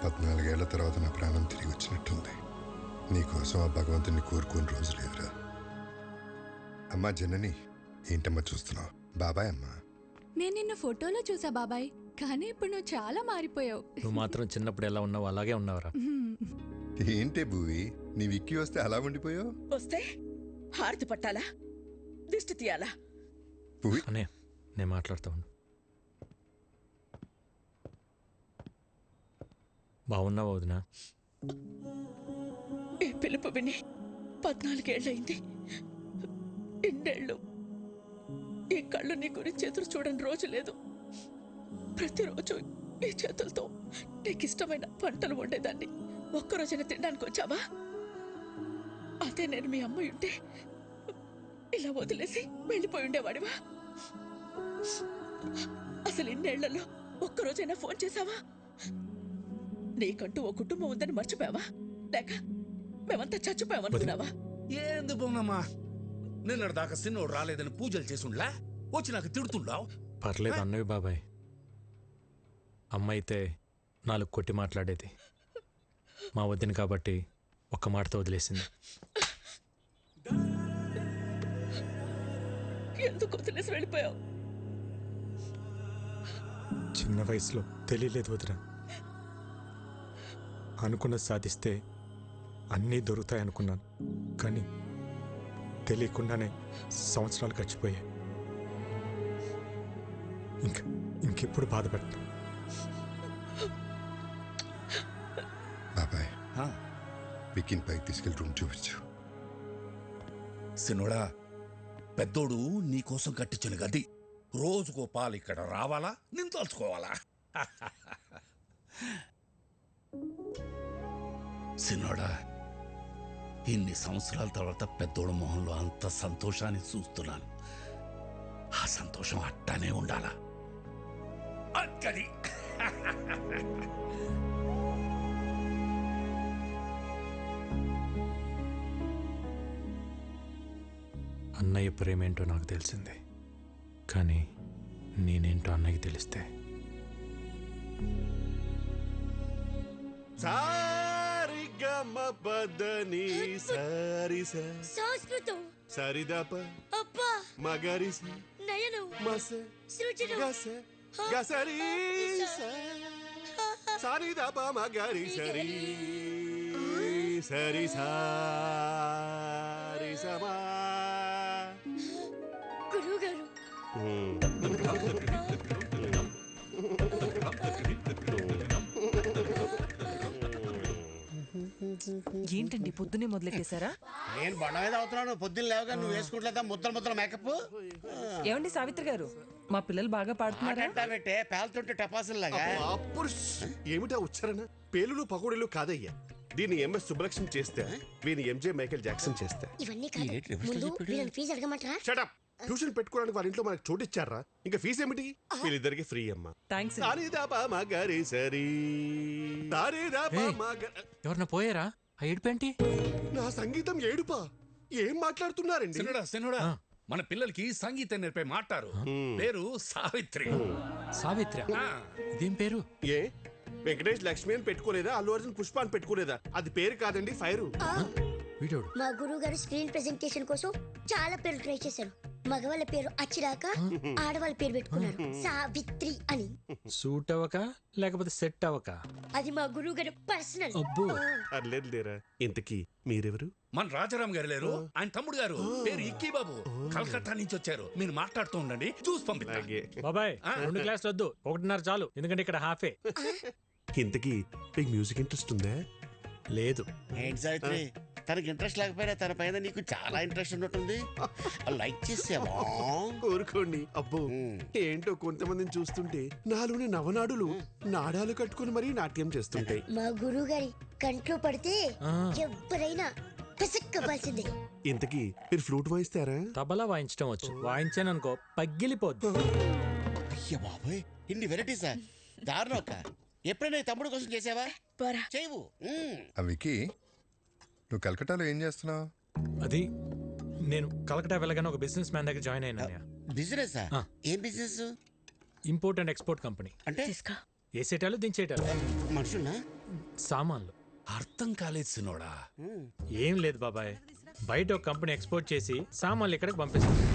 పద్నాలుగేళ్ల తర్వాత నా ప్రాణం తిరిగి వచ్చినట్టుంది. నీకోసం ఆ భగవంతుని కోరుకుని రోజు లేదురా. అమ్మా జనని, ఏంటమ్మా చూస్తున్నావు? బాబాయ్ అమ్మా. నేను నిన్ను ఫోటోలో చూసా బాబాయ్, కానీ ఇప్పుడు నువ్వు చాలా మారిపోయావు. నువ్వు మాత్రం చిన్నప్పుడు ఎలా ఉన్నావు అలాగే ఉన్నావురా. ఏంటే భూవి, నీ విక్కి వస్తే అలా ఉండిపోయావు? వస్తే హారతి పట్టాలా, దిష్టి తీయాలా? భూవి అనే నేను మాట్లాడుతూ ఉండు. బాగున్నావు వదినా? ఈ పిలుపు విని 14 ఏళ్ళయింది. ఇన్నేళ్ళు ఈ కళ్ళు నీ గురించి ఎదురు చూడని రోజు లేదు. ప్రతిరోజు ఈ చేతులతో నీకు ఇష్టమైన వంటలు వండేదాన్ని. ఒక్కరోజైనా తినడానికి వచ్చావా? అదే నేను మీ అమ్మ ఉంటే ఇలా వదిలేసి వెళ్ళిపోయి ఉండేవాడివా? అసలు ఇన్నేళ్లలో ఒక్కరోజైనా ఫోన్ చేశావా? నీకంటూ ఓ కుటుంబం ఉందని మర్చిపోయావా? లేక మేమంతా చచ్చిపోయామనుకున్నావా? ఏంది బోనమ్మా, నిన్నటి దాకా సిన్నోడు రాలేదని పూజలు చేసుండ్లా వచ్చి నాకు తిడుతుండావు. పర్లేదు అన్నవి బాబాయ్. అమ్మ అయితే 4 కొట్టి మాట్లాడేది. మా వద్దని కాబట్టి ఒక్క మాటతో వదిలేసింది. ఎందుకు వదిలేసి వెళ్ళిపోయావు? చిన్న వయసులో తెలియలేదు వదిన. అనుకున్నది సాధిస్తే అన్నీ దొరుకుతాయి అనుకున్నాను, కానీ తెలియకుండానే సంవత్సరాలు గడిచిపోయాయి. ఇంకెప్పుడు బాధపడతాను. బాబాయ్, విక్కిని పైకి తీసుకెళ్ళి రూమ్ చూపించు. సిన్నోడా, పెద్దోడు నీకోసం కట్టించిన గది. రోజుకో పాలు ఇక్కడ రావాలా, నేను తలుచుకోవాలా? సిన్నోడా, ఇన్ని సంవత్సరాల తర్వాత పెద్దోడు మొహంలో అంత సంతోషాన్ని చూస్తున్నాను. ఆ సంతోషం అట్టానే ఉండాలా? అక్కడి అన్నయ్య ప్రేమేంటో నాకు తెలిసింది, కానీ నేనేంటో అన్నయ్యకి తెలిస్తే. పదని సారిస సంస్కృతం సరిదప అబ్బా మగరిస నయనం మస సృజనం గస గసరి సరిదప మగరి సరి సరి సారి సమా. గురువుగారు ఏంటండి పొద్దునే మొదలెట్టేశారా? నేను బండ మీద అవుతున్నాను. పొద్దున్న లేవగా నువ్వు వేసుకుంటలేదా ముద్దల మేకప్? ఏమండి సావిత్రి గారు, మా పిల్లలు బాగా పాడుతున్నారా? పెట్టే పేలుతుంటే టపాసుల్లాగా. ఏమిటా ఉచ్చారణ? పేలులు పకోడీలు కాదయ్యా. దీన్ని ఎంఎస్ సుబ్బలక్ష్మి చేస్తే, వీని ఎంజే మైకేల్ జాక్సన్ చేస్తే. ఇవన్నీ కాదు, ముందు వీళ్ళని ఫీజు అడగమంటారా? షటప్. ట్యూషన్ పెట్టుకోవడానికి వాళ్ళ ఇంట్లో మనకు చోటు ఇచ్చారా? ఇంకా ఫీజు ఏమిటి? వీళ్ళిద్దరికి ఫ్రీ అమ్మా. థ్యాంక్స్. ఎవరన్నా పోయారా? ఆ ఏడుపేంటి? నా సంగీతం ఏడుపా? ఏం మాట్లాడుతున్నారండి? సిన్నోడా, మన పిల్లలకి సంగీతం నేర్పే మాటారు. పేరు సావిత్రి. సావిత్రి? ఇదేం పేరు? ఏ వెంకటేష్ లక్ష్మి అని పెట్టుకోలేదా? అల్లు అర్జున్ పుష్ప అని పెట్టుకోలేదా? అది పేరు కాదండి, ఫైరు. మా గురువు గారు స్క్రీన్ ప్రెజెంటేషన్ కోసం చాలా పేర్లు ట్రై చేశారు. మగవాళ్ళ పేరు అచ్చిరాక ఆడవాళ్ళ పేరు పెట్టుకున్నారు సావిత్రి అని. సూట్ అవ్వక లేకపోతే సెట్ అవ్వక? అది మా గురువు గారు పర్సనల్. లేరా. ఇంతకీ మీరెవరు? మన రాజారాం గారు లేరు, ఆయన తమ్ముడు గారు. పేరు ఇక్కీ బాబు. కలకత్తా నుంచి వచ్చారు. మీరు మాట్లాడుతూ ఉండండి, చూసి పంపిస్తా. బాబాయ్ 2 క్లాసులు వద్దు, 1.5 చాలు, ఎందుకంటే ఇక్కడ హాఫే. ఇంతకీ మీకు మ్యూజిక్ ఇంట్రెస్ట్ ఉందా? లేదు. ఏంటి సావిత్రి, తనకి ఇంట్రెస్ట్ లేకపోయినా తన పైన నీకు చాలా ఇంట్రెస్ట్ ఉన్నట్టుంది. లైక్ చేసావా? కోరుకోండి. అబ్బో ఏంటో కొంతమందిని చూస్తుంటే నాలోని నవనాడులు నాడాలు కట్టుకుని మరీ నాట్యం చేస్తుంటాయి. మా గురువు గారి కంట్లో పడితే ఎవరైనా పిసక్కవలసిందే. ఇంతకీ మీరు ఫ్లూట్ వాయిస్తారా? తబలా వాయించడం వచ్చు. వాయించాననుకో పగిలిపోద్ది. అయ్య బాబోయ్, ఇన్ని వెరైటీసా? దారుణం. ఎప్పుడైనా ఈ తమ్ముడు కోసం చేసావా? చేయవు. వికీ, నువ్వు కలకటాలో ఏం చేస్తున్నావు? అది నేను కలకటా వెళ్ళగానే ఒక బిజినెస్ మ్యాన్ దగ్గర జాయిన్ అయినా. బిజినెస్? ఏం business? Import and export company. అంటే వేసేటాలు దించేటాలు. మనుషున్నా? సామాన్లు. అర్థం కాలేదు సినోడా. ఏం లేదు బాబాయ్, బయట ఒక కంపెనీ ఎక్స్పోర్ట్ చేసి సామాన్లు ఇక్కడికి పంపిస్తుంది.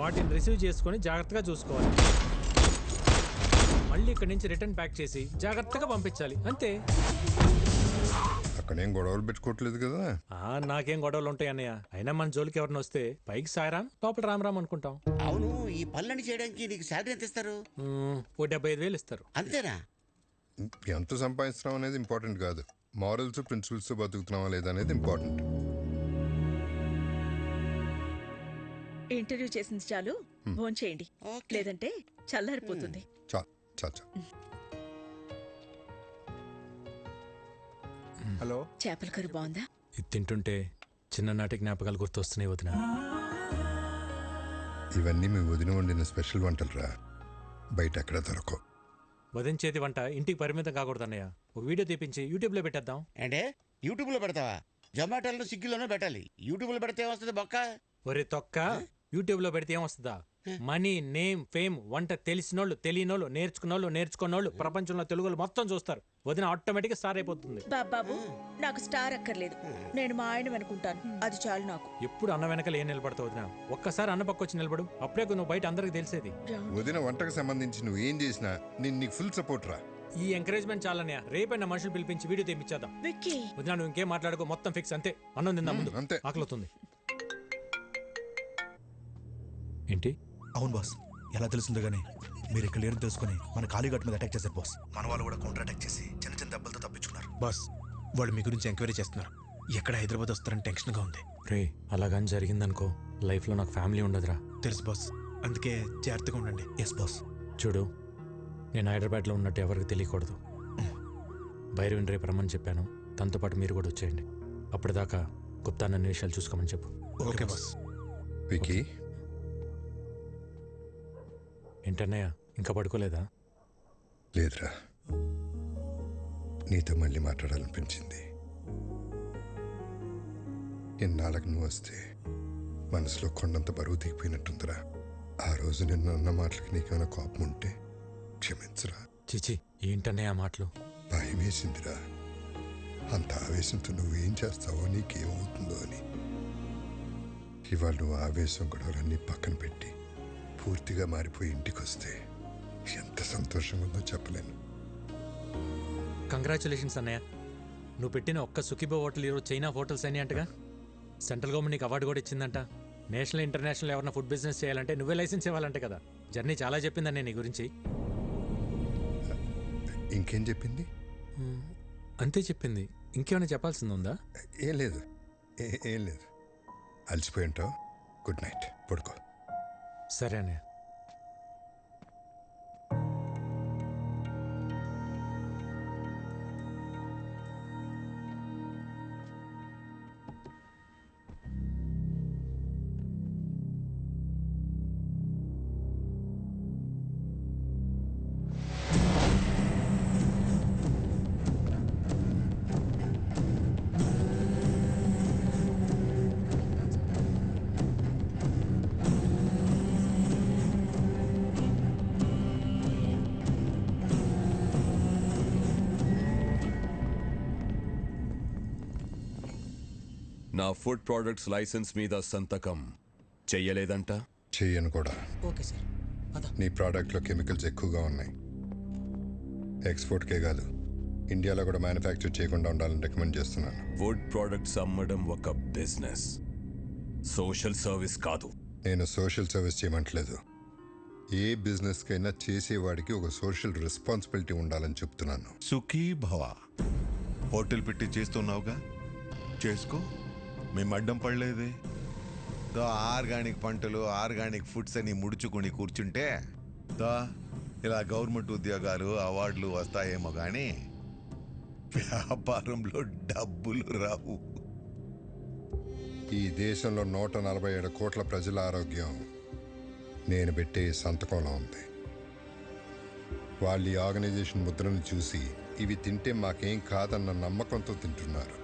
వాటిని రిసీవ్ చేసుకొని జాగ్రత్తగా చూసుకోవాలి. మళ్ళీ ఇక్కడి నుంచి రిటర్న్ ప్యాక్ చేసి జాగ్రత్తగా పంపించాలి, అంతే. అక్కడేం గొడవలు పెట్టుకోవట్లేదు కదా? నాకేం గొడవలు ఉంటాయి అన్నయ్య. అయినా మన జోలికి ఎవరిని వస్తే పైకి సాయరాం, లోపల రామరామ్ అనుకుంటాం. అవును, ఈ పనులన్నీ చేయడానికి నీకు శాలరీ ఎంత ఇస్తారు? ఓ 75,000 ఇస్తారు. అంతేనా? ఎంత సంపాదిస్తున్నాం అనేది ఇంపార్టెంట్ కాదు, మారల్స్ ప్రిన్సిపల్స్ బతుకుతున్నావా లేదా అనేది ఇంపార్టెంట్. ఇంటర్వ్యూ చేసింది చాలు, భోంచేయండి, లేదంటే చల్లారిపోతుంది. హలో, చేపల కర్రీ బాగుందా? ఇది తింటుంటే చిన్ననాటి జ్ఞాపకాలు గుర్తొస్తున్నాయి వదిన. ఇవన్నీ మీ వదిన వండిన స్పెషల్ వంటలు రా, బయట ఎక్కడ దొరకవు. వదిన చేతి వంట ఇంటికి పరిమితం కాకూడదు అన్నయ్య. ఒక వీడియో తీపించి యూట్యూబ్లో పెట్టేద్దాం. అంటే యూట్యూబ్లో పెడతావా? జొమాటోలో స్విగ్గీలోనే పెట్టాలి. యూట్యూబ్లో పెడితే ఏమొస్తుంది బొక్క? ఒరే తొక్క, యూట్యూబ్లో పెడితే ఏమొస్తుందా? మనీ, నేమ్, ఫేమ్, వంట తెలిసినోళ్ళు, తెలియనోళ్ళు, నేర్చుకున్నోళ్ళు, ప్రపంచంలో తెలుగులు మొత్తం చూస్తారు. వదిన ఆటోమేటిక్గా స్టార్ అయిపోతుంది. బాబు, నాకు స్టార్ అక్కర్లేదు, నేను మా ఆయన అనుకుంటాను, అది చాలు నాకు. ఎప్పుడు అన్న వెనకాల ఏం నిలబడతావు వదిన? ఒక్కసారి అన్న పక్క వచ్చి నిలబడు, అప్పుడే నువ్వు బయట అందరికి తెలిసేది. వదిన వంటకు సంబంధించి నువ్వు ఏం చేసినా నేను నీకు ఫుల్ సపోర్ట్ రా. ఈ ఎంకరేజ్మెంట్ చాలన్నయ్య. రేపైనా మనుషులు పిలిపించి వీడియో తెప్పించేద్దాం. వదిన నువ్వు ఇంకేం మాట్లాడుకో, మొత్తం ఫిక్స్, అంతే. అన్నం తిందా ముందు, అంతే. ఆకలితుంది. ఏంటి? అవును బాస్, ఎలా తెలుస్తుందో గానీ మీరు ఇక్కడ లేరు తెలుసుకుని మన కాళీఘాట్ మీద అటాక్ చేశారు బాస్. మన వాళ్ళు కూడా కౌంటర్ అటాక్ చేసి చిన్న చిన్న దెబ్బలతో తప్పించుకున్నారు బాస్. వాళ్ళు మీ గురించి ఎంక్వైరీ చేస్తున్నారు. ఎక్కడ హైదరాబాద్ వస్తారని టెన్షన్గా ఉంది. రే, అలాగని జరిగిందనుకో లైఫ్లో నాకు ఫ్యామిలీ ఉండదురా. తెలుసు బాస్, అందుకే జాగ్రత్తగా ఉండండి. Yes boss. చూడు, నేను హైదరాబాద్లో ఉన్నట్టు ఎవరికి తెలియకూడదు. భైరవిని రేపు రమ్మని చెప్పాను, తనతో పాటు మీరు కూడా వచ్చేయండి. అప్పటిదాకా గుప్తా నన్ను విషయాలు చూసుకోమని చెప్పు. Okay boss. వికీ, ఏంటన్నయ్య ఇంకా పడుకోలేదా? లేదురా, నీతో మళ్ళీ మాట్లాడాలనిపించింది. ఎన్నాళ్ళకు నువ్వు వస్తే మనసులో కొండంత బరువు దిగిపోయినట్టుందిరా. ఆ రోజు నిన్ను అన్న మాటలకి నీకేమైనా కోపం ఉంటే క్షమించరా. చిచి, ఏంటన్నయ్య ఆ మాటలు? భయం వేసిందిరా, అంత ఆవేశంతో నువ్వేం చేస్తావో, నీకేమవుతుందో అని. ఇవాళ నువ్వు ఆవేశం గొడవలన్నీ పక్కన పెట్టి పూర్తిగా మారిపోయి ఇంటికి వస్తే ఎంత సంతోషంగా ఉందో చెప్పలేను. కంగ్రాచులేషన్స్ అన్నయ్య. నువ్వు పెట్టిన ఒక్క సుఖీబో హోటల్ ఈరోజు చైనా హోటల్స్ అని అంటగా. సెంట్రల్ గవర్నమెంట్ నీకు అవార్డు కూడా ఇచ్చిందంట. నేషనల్ ఇంటర్నేషనల్ ఎవరైనా ఫుడ్ బిజినెస్ చేయాలంటే నువ్వే లైసెన్స్ ఇవ్వాలంటే కదా. జర్నీ చాలా చెప్పిందన్నయ్య నీ గురించి. ఇంకేం చెప్పింది? అంతే చెప్పింది. ఇంకేమైనా చెప్పాల్సింది ఉందా? ఏం లేదు, ఏం లేదు. అలసిపోయి ఉంటావు. గుడ్ నైట్, పడుకో. సరే అన్నయ్య. నా ఫుడ్ ప్రొడక్ట్స్ లైసెన్స్ మీద సంతకం చెయ్యలేదంట? చెయ్యను కూడా. Okay sir. నీ ప్రోడక్ట్లో కెమికల్స్ ఎక్కువగా ఉన్నాయి. ఎక్స్పోర్ట్కే కాదు, ఇండియాలో కూడా మ్యానుఫ్యాక్చర్ చేయకుండా ఉండాలని రికమెండ్ చేస్తున్నాను. ఫుడ్ ప్రొడక్ట్స్ అమ్మడం ఒక బిజినెస్, సోషల్ సర్వీస్ కాదు. నేను సోషల్ సర్వీస్ చేయమంటలేదు, ఏ బిజినెస్కైనా చేసేవాడికి ఒక సోషల్ రెస్పాన్సిబిలిటీ ఉండాలని చెప్తున్నాను. సుఖీ భవ. హోటల్ పెట్టి చేస్తున్నావుగా, చేసుకో. మేము అడ్డం పడలేదే. ఆర్గానిక్ పంటలు, ఆర్గానిక్ ఫుడ్స్ అని ముడుచుకొని కూర్చుంటే ఇలా గవర్నమెంట్ ఉద్యోగాలు, అవార్డులు వస్తాయేమో కానీ వ్యాపారంలో డబ్బులు రావు. ఈ దేశంలో 147 కోట్ల ప్రజల ఆరోగ్యం నేను పెట్టే సంతకంలో ఉంది. వాళ్ళు ఈ ఆర్గనైజేషన్ ముద్రను చూసి ఇవి తింటే మాకేం కాదన్న నమ్మకంతో తింటున్నారు.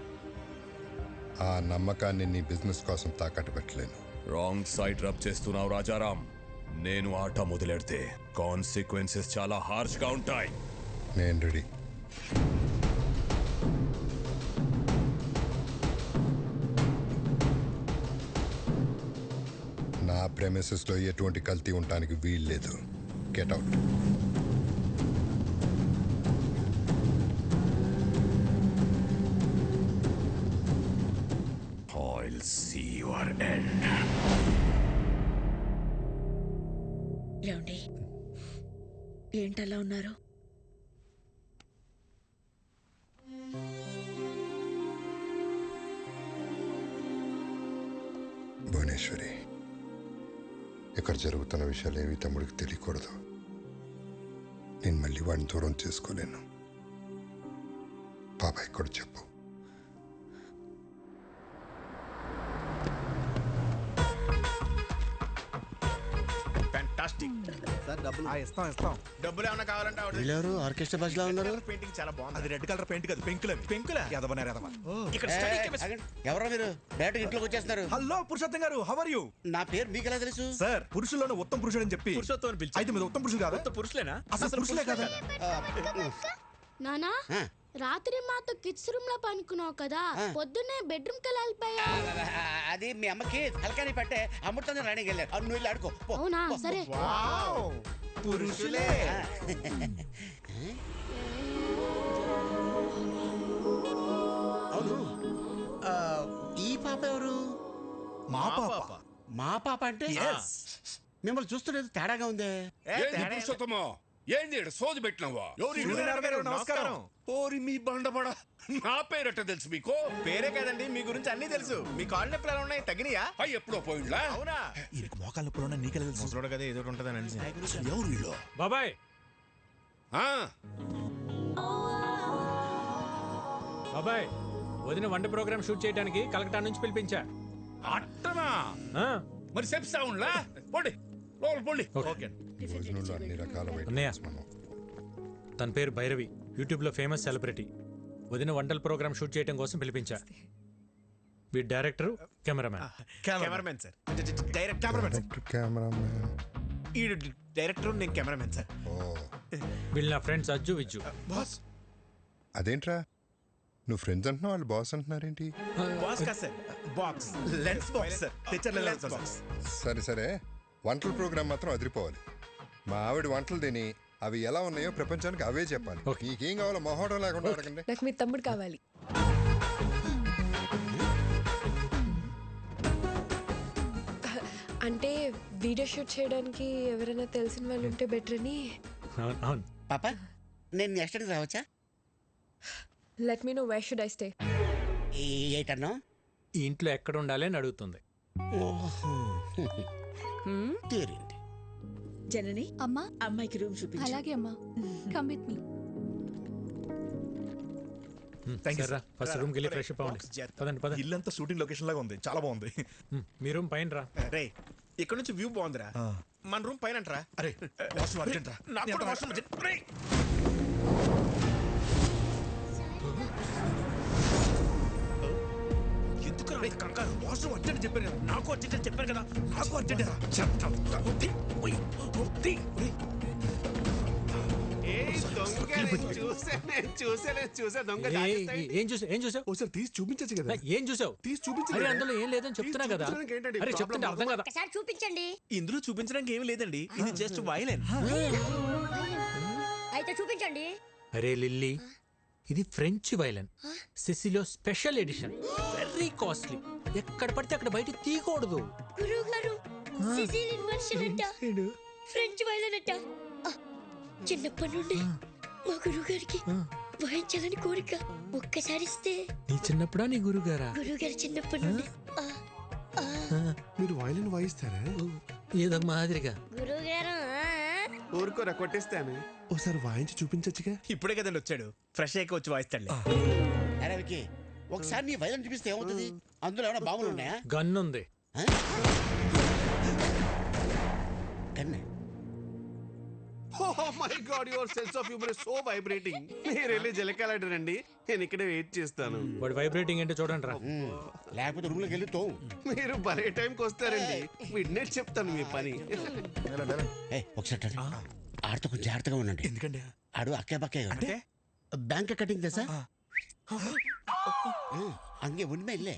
ఆ నమ్మకాన్ని నీ బిజినెస్ కోసం తాకట్టు పెట్టలేను. రాంగ్ సైడ్ రబ్ చేస్తున్నావు రాజారాం. నేను ఆట మొదలెడితే కాన్సిక్వెన్సెస్ చాలా హార్ష్గా ఉంటాయి. నేను రెడీ. నా ప్రెమిసెస్లో ఎటువంటి కల్తీ ఉండటానికి వీల్లేదు. Get out. I'll see your end. ఏమండి, ఏంటలా ఉన్నారు? భువనేశ్వరి, ఇక్కడ జరుగుతున్న విషయాలు ఏవి తమ్ముడికి తెలియకూడదు. నేను మళ్ళీ వాడిని దూరం చేసుకోలేను. బాబాయ్ కూడా చెప్పు. డబ్బులు ఏమన్నా కావాలంటే ఆర్కెస్ట్రా బస్ లో ఉన్నారు. పెయింటింగ్ చాలా బాగుంది. అది రెడ్ కలర్ పెయింట్ కాదు, పెంకులే. ఎవరో మీరు డైరెక్ట్ ఇంట్లోకి వచ్చేస్తున్నారు. హలో పురుషోత్తం గారు, హౌ ఆర్ యు? నా పేరు మీకు ఎలా తెలుసు? సార్, పురుషుల్లోనే ఉత్తమ పురుషుడు అని చెప్పి పురుషోత్తం పిలిచి అయితే మీరు ఉత్తమ పురుషులు కాదా? పురుషులేనా? అసలు పురుషులే కదా? నానా, రాత్రి మాతో కిడ్స్ రూమ్ లో పనుకున్నావు కదా, పొద్దున్నే బెడ్రూమ్ కి వెళ్ళిపోయా. అది మీ అమ్మకి హల్కాని పట్టే అమృతంగా రాణికి వెళ్ళారు. నువ్వు వెళ్ళి ఆడుకో. అవునా? సరే. పురుషులే. అవును, ఈ పాప ఎవరు? మా పాప. మా పాప అంటే మిమ్మల్ని చూస్తున్నది తేడాగా ఉందే. ఏంది సోది పెట్టినవా? నమస్కారం. ఓరి మీ బండబడ, నా పేరట తెలుసు మీకు? పేరే కదండి, మీ గురించి అన్ని తెలుసు. మీ కాళ్ళు నొప్పులు ఎలా ఉన్నాయి, తగినయా? అయ్యి ఎప్పుడో పోయిండ్లా? అవునా? ఈయనకి మోకాళ్ళ నొప్పులు ఉన్నా నీకెలా తెలుసు? ముసలోడు కదా, ఏదో ఉంటుందని. ఎవరు వీళ్ళు? బాబాయ్, బాబాయ్, వదిన వంట ప్రోగ్రామ్ షూట్ చేయడానికి కలకటా నుంచి పిలిపించా. అట్టనా? మరి చెప్తా ఉండ్లా? పోండి లోపల పోండి. భోజనంలో అన్ని రకాల అన్నయ్య, ఐటమ్స్ మనం. తన పేరు భైరవి, యూట్యూబ్లో ఫేమస్ సెలబ్రిటీ. వదిన వంటల ప్రోగ్రామ్ షూట్ చేయడం కోసం పిలిపించా. వీడి director, cameraman sir. Direct cameraman. ఈ డైరెక్టర్, నేను కెమెరామ్యాన్ సార్. వీళ్ళు నా ఫ్రెండ్స్ అజ్జు, విజ్జు. బాస్ అదేంట్రా, నువ్వు ఫ్రెండ్స్ అంటున్నావు, వాళ్ళు బాస్ అంటున్నారేంటి? బాస్ కా sir, box lens box sir. తెచ్చర్ లెన్స్ బాక్స్. సరే సరే, వంటల ప్రోగ్రామ్ మాత్రం అదిరిపోవాలి. మా ఆవిడ వంటలు తిని అవి ఎలా ఉన్నాయో ప్రపంచానికి అవే చెప్పాలి. నీకేం కావాలో మొహోటం లేకుండా అడగండి. నాకు మీ తమ్ముడు కావాలి. అంటే వీడియో షూట్ చేయడానికి ఎవరైనా తెలిసిన వాళ్ళు ఉంటే బెటర్ అని. అవును. పాప, నేను నెక్స్ట్ టైం రావచ్చా? Let me know where should I stay. ఏటన్నా? ఈ ఇంట్లో ఎక్కడ ఉండాలి అని అడుగుతుంది. జనని, అమ్మా, అమ్మాయికి రూమ్ చూపించు. అలాగే అమ్మా, కమ్ విత్ మీ. ఫస్ట్ రూమ్కి వెళ్ళి ఫ్రెష్ అప్ అవ్వండి. పదండి. ఇల్లంతా షూటింగ్ లొకేషన్ లాగా ఉంది, చాలా బాగుంది. మీ రూమ్ పైన రా. రే, ఇక్కడ నుంచి వ్యూ బాగుందిరా. మన రూమ్ పైన రా. అరే వాష్రూమ్ అర్జెంట్ రా. నాకు కూడా వాష్రూమ్ అర్జెంట్. రే, ఎందుకు రా కంగారు? వాష్రూమ్ అర్జెంట్ చెప్పారు కదా. నాకు అర్జెంట్ చెప్పారు కదా. నాకు అర్జెంట్ రా. ఏం చూసావు? ఒకసారి తీసి చూపించచ్చు కదా. ఏం చూసావు? తీసి చూపించండి. అందులో ఏం లేదని చెప్తున్నా కదా. అరే చెప్తుంటే అర్థం కదా. ఒకసారి చూపించండి. ఇందులో చూపించడానికి ఏమీ లేదండి, ఇది జస్ట్ వైలెన్. అయితే చూపించండి. అరే లిల్లీ, ఇది ఫ్రెంచ్ వైలెన్, సిసిలో స్పెషల్ ఎడిషన్, వెరీ కాస్ట్లీ. ఎక్కడ పడితే అక్కడ బయట తీయకూడదు. గురువు గారు, సిసిలియన్ వర్షన్ అంట. ఫ్రెంచ్ వైలన్ అట. ఆ, చిన్నప్పటి నుండి మా గురువు గారికి వాయించాలని కోరిక. ఒక్కసారి ఇస్తే. నీ చిన్నప్పుడా నీ గురుగారా? గురువు గారు చిన్నప్పటి నుండి. మీరు వైలిన్ వాయిస్తారా? ఏదో మాదిరిగా. గురువు గారు ఊరుకోరా కొట్టేస్తాను. ఓసారి వాయించి చూపించచ్చుగా. ఇప్పుడే కదండి వచ్చాడు, ఫ్రెష్ అయ్యి వచ్చి వాయిస్తాడులే. అరే వికీ, ఒకసారి నీ వైలెన్ చూపిస్తే ఏమవుతుంది? అందులో ఏమైనా బాంబులు ఉన్నాయా? గన్ ఉంది. కన్నే. Oh my God, your sense of humor is so vibrating. మీరు వెళ్ళి జలకాలంటారండి, నేను ఇక్కడే వెయిట్ చేస్తాను. వాడు వైబ్రేటింగ్ ఏంటో చూడండి రా. లేకపోతే రూమ్లోకి వెళ్ళి తో. మీరు భలే టైంకి వస్తారండి. విన్నట్టు చెప్తాను మీ పని. ఒకసారి ఆడితో కొంచెం జాగ్రత్తగా ఉండండి. ఎందుకండి? ఆడు అక్కే పక్కే బ్యాంక్ కటింగ్ తెలుసా? అంగే ఉన్మే ఇల్లే.